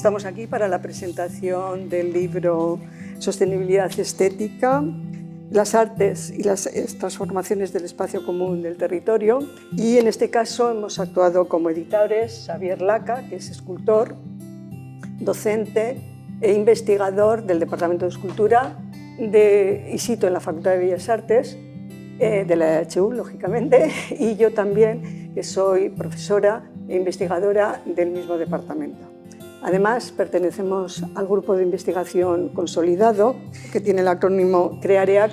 Estamos aquí para la presentación del libro Sostenibilidad Estética, las artes y las transformaciones del espacio común del territorio. Y en este caso hemos actuado como editores Xavier Laca, que es escultor, docente e investigador del Departamento de Escultura de ISITO en la Facultad de Bellas Artes, de la EHU, lógicamente, y yo también, que soy profesora e investigadora del mismo departamento. Además, pertenecemos al grupo de investigación consolidado, que tiene el acrónimo CREAREAC,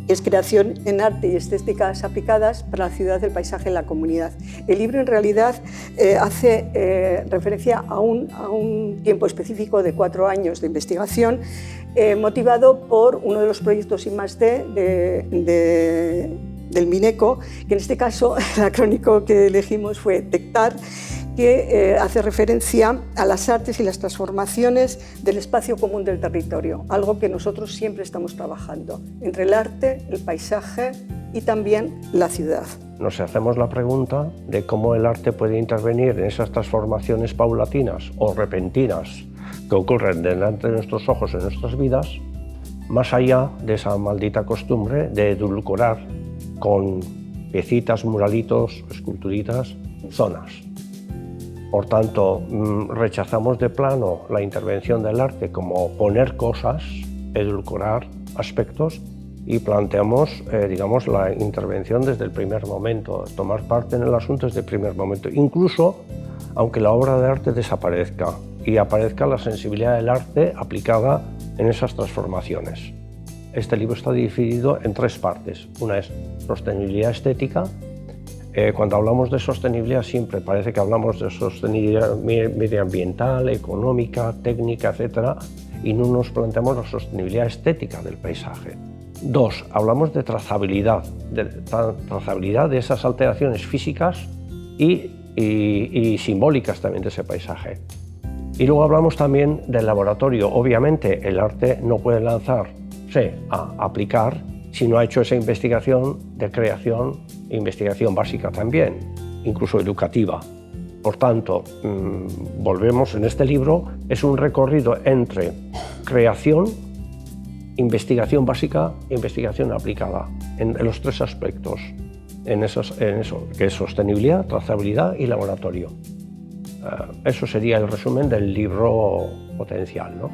que es Creación en Arte y Estéticas Aplicadas para la Ciudad, el Paisaje y la Comunidad. El libro, en realidad, hace referencia a un tiempo específico de 4 años de investigación, motivado por uno de los proyectos I+D del MINECO, que en este caso el acrónimo que elegimos fue TECTAR, que hace referencia a las artes y las transformaciones del espacio común del territorio, algo que nosotros siempre estamos trabajando, entre el arte, el paisaje y también la ciudad. Nos hacemos la pregunta de cómo el arte puede intervenir en esas transformaciones paulatinas o repentinas que ocurren delante de nuestros ojos en nuestras vidas, más allá de esa maldita costumbre de edulcorar con piecitas, muralitos, esculturitas, zonas. Por tanto, rechazamos de plano la intervención del arte como poner cosas, edulcorar aspectos, y planteamos, digamos, la intervención desde el primer momento, tomar parte en el asunto desde el primer momento, incluso aunque la obra de arte desaparezca y aparezca la sensibilidad del arte aplicada en esas transformaciones. Este libro está dividido en 3 partes. Una es sostenibilidad estética. Cuando hablamos de sostenibilidad siempre parece que hablamos de sostenibilidad medioambiental, económica, técnica, etc. y no nos planteamos la sostenibilidad estética del paisaje. 2. Hablamos de trazabilidad de esas alteraciones físicas y simbólicas también de ese paisaje. Y luego hablamos también del laboratorio. Obviamente el arte no puede lanzarse a aplicar si no ha hecho esa investigación de creación, investigación básica también, incluso educativa. Por tanto, volvemos en este libro, es un recorrido entre creación, investigación básica e investigación aplicada, en los 3 aspectos, en eso, que es sostenibilidad, trazabilidad y laboratorio. Eso sería el resumen del libro potencial, ¿no?